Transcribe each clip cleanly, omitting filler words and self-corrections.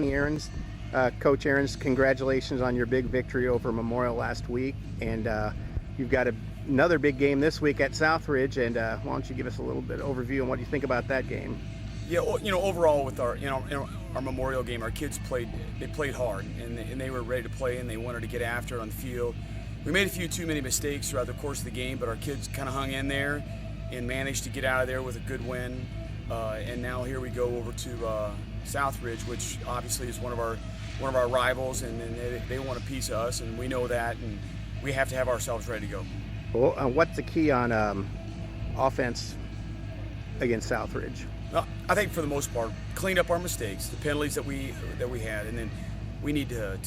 Danny Aarons. Coach Aarons, congratulations on your big victory over Memorial last week, and you've got another big game this week at Southridge. And why don't you give us a little bit of overview on what you think about that game? Yeah, well, overall with our our Memorial game, our kids played hard, and they were ready to play, and they wanted to get after it on the field. We made a few too many mistakes throughout the course of the game, but our kids kind of hung in there and managed to get out of there with a good win. And now here we go over to Southridge, which obviously is one of our rivals, and they want a piece of us, and we know that, and we have to have ourselves ready to go. Well, what's the key on offense against Southridge? I think for the most part, cleaned up our mistakes, the penalties that we had, and then we need to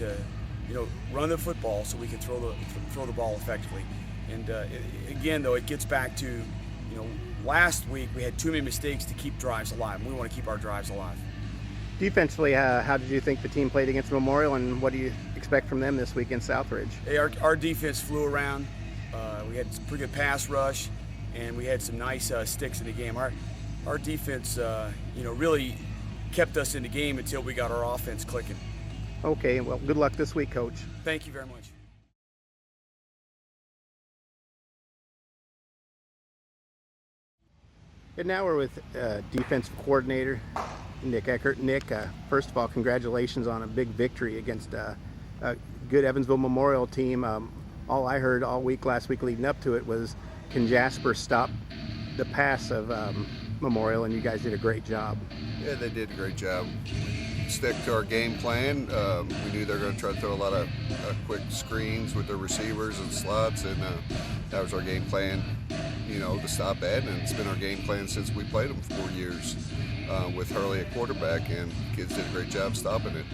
run the football so we can throw the ball effectively. And again, though, it gets back to last week we had too many mistakes to keep drives alive, and we want to keep our drives alive. Defensively, how did you think the team played against Memorial, and what do you expect from them this week in Southridge? Hey, our defense flew around. We had some pretty good pass rush, and we had some nice sticks in the game. Our defense, really kept us in the game until we got our offense clicking. Okay, well, good luck this week, Coach. Thank you very much. And now we're with defensive coordinator Nick Eckert. Nick, first of all, congratulations on a big victory against a good Evansville Memorial team. All I heard all week last week leading up to it was, can Jasper stop the pass of Memorial, and you guys did a great job. Yeah, they did a great job. We stuck to our game plan. We knew they were going to try to throw a lot of quick screens with their receivers and slots, and that was our game plan, to stop that. And it's been our game plan since we played them 4 years with Hurley at quarterback, and kids did a great job stopping it.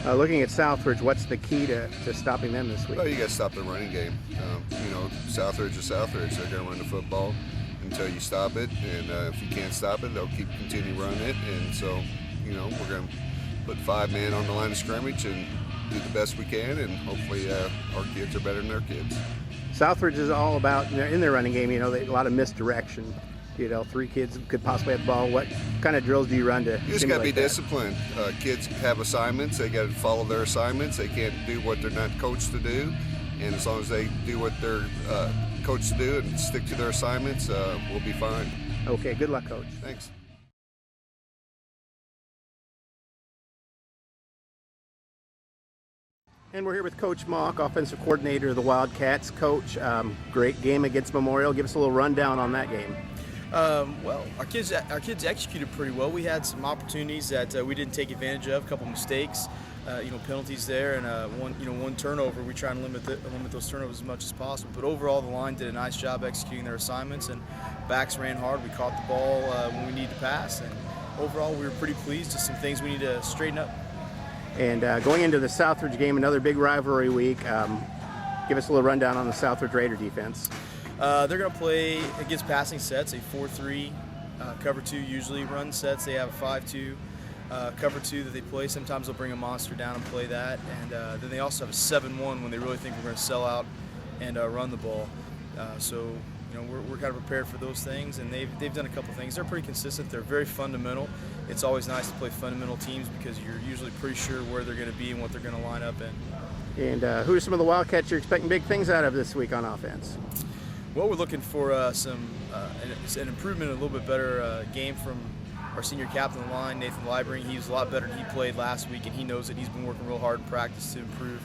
Looking at Southridge, what's the key to stopping them this week? Well, you got to stop the running game. Southridge is Southridge. They're going to run the football until you stop it, and if you can't stop it, they'll continue running it. And so, we're going to put 5 men on the line of scrimmage and do the best we can, and hopefully our kids are better than their kids. Southridge is all about, in their running game, a lot of misdirection. 3 kids could possibly have the ball. What kind of drills do you run to You just got to be that? disciplined. Kids have assignments. They got to follow their assignments. They can't do what they're not coached to do. And as long as they do what they're coached to do and stick to their assignments, we'll be fine. Okay, good luck, Coach. Thanks. And we're here with Coach Mock, offensive coordinator of the Wildcats. Coach, great game against Memorial. Give us a little rundown on that game. Well, our kids executed pretty well. We had some opportunities that we didn't take advantage of, a couple mistakes, penalties there, and one turnover. We try and limit those turnovers as much as possible. But overall, the line did a nice job executing their assignments, and backs ran hard. We caught the ball when we needed to pass, and overall, we were pretty pleased. Just some things we need to straighten up. And going into the Southridge game, another big rivalry week. Give us a little rundown on the Southridge Raider defense. They're going to play against passing sets, a 4-3, cover 2 usually run sets. They have a 5-2, cover 2 that they play. Sometimes they'll bring a monster down and play that. And then they also have a 7-1 when they really think we're going to sell out and run the ball. So we're kind of prepared for those things, and they've done a couple things. They're pretty consistent. They're very fundamental. It's always nice to play fundamental teams because you're usually pretty sure where they're going to be and what they're going to line up in. And who are some of the Wildcats you're expecting big things out of this week on offense? Well, we're looking for an improvement, a little bit better game from our senior captain of the line, Nathan Libering. He was a lot better than he played last week, and he knows that he's been working real hard in practice to improve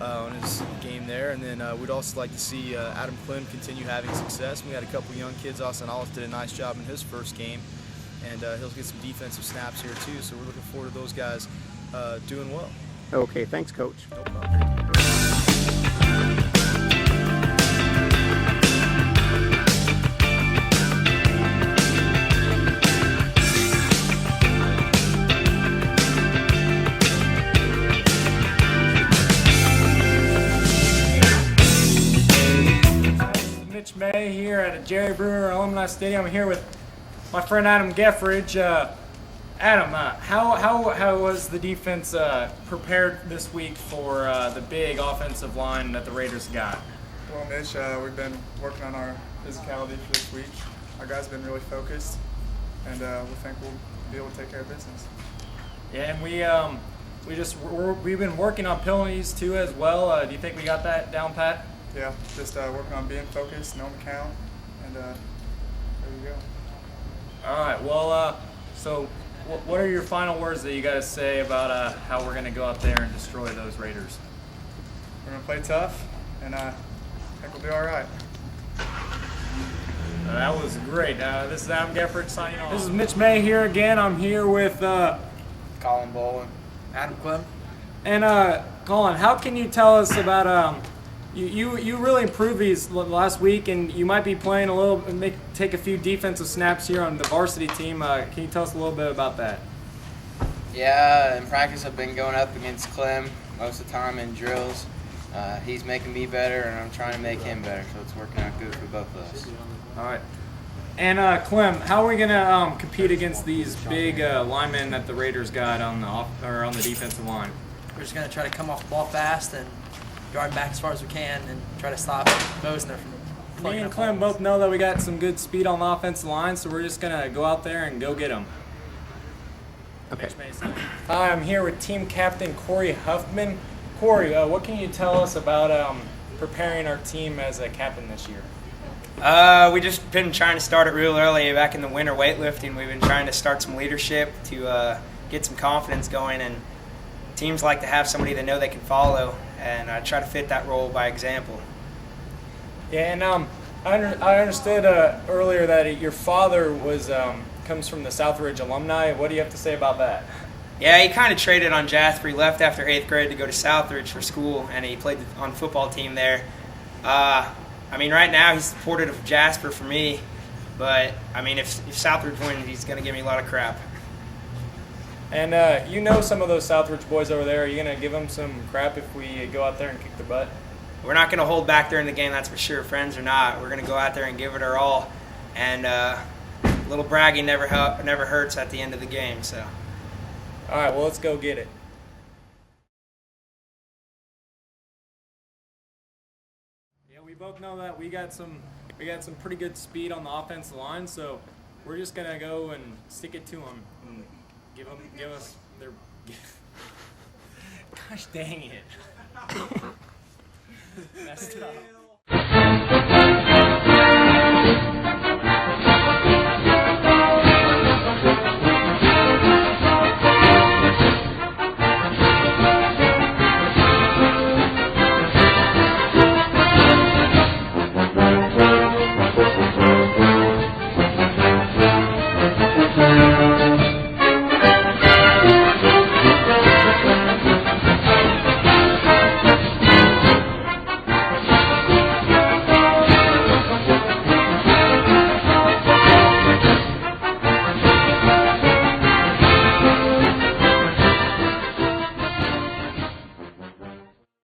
on his game there. And then we'd also like to see Adam Clem continue having success. We had a couple young kids. Austin Ollis did a nice job in his first game, and he'll get some defensive snaps here too. So we're looking forward to those guys doing well. Okay, thanks, Coach. No problem. May here at a Jerry Brewer Alumni Stadium. I'm here with my friend Adam Geffridge. Adam, how was the defense prepared this week for the big offensive line that the Raiders got? Well, Mitch, we've been working on our physicality for this week. Our guys have been really focused, and we think we'll be able to take care of business. Yeah, and we've been working on penalties too as well. Do you think we got that down pat? Yeah, just working on being focused, knowing the count, and there you go. All right. Well, so what are your final words that you guys say about how we're going to go out there and destroy those Raiders? We're gonna play tough, and I think we'll be all right. That was great. This is Adam Gefford signing off. This is Mitch May here again. I'm here with Colin Bolin. Adam Clem. and Colin. How can you tell us about you really improved these last week, and you might be playing a little, take a few defensive snaps here on the varsity team. Can you tell us a little bit about that? Yeah, in practice I've been going up against Clem most of the time in drills. He's making me better, and I'm trying to make him better, so it's working out good for both of us. All right. And Clem, how are we gonna compete against these big linemen that the Raiders got on the defensive line? We're just going to try to come off the ball fast and guard back as far as we can and try to stop Mosner from Me and Clem both know that we got some good speed on the offensive line, so we're just gonna go out there and go get them. Okay. Hi, I'm here with team captain Corey Huffman. Corey, what can you tell us about preparing our team as a captain this year? We just been trying to start it real early back in the winter weightlifting. We've been trying to start some leadership to get some confidence going, and teams like to have somebody they know they can follow, and I try to fit that role by example. Yeah, and I understood earlier that your father comes from the Southridge alumni. What do you have to say about that? Yeah, he kind of traded on Jasper. He left after 8th grade to go to Southridge for school, and he played on the football team there. I mean, right now he's supportive of Jasper for me, but I mean, if Southridge wins, he's going to give me a lot of crap. And you know some of those Southridge boys over there. Are you going to give them some crap if we go out there and kick their butt? We're not going to hold back during the game, that's for sure, friends or not. We're going to go out there and give it our all, and a little bragging never hurts at the end of the game. So, all right, well, let's go get it. Yeah, we both know that we got some pretty good speed on the offensive line, so we're just gonna go and stick it to them and give us their. Gosh dang it! Messed up.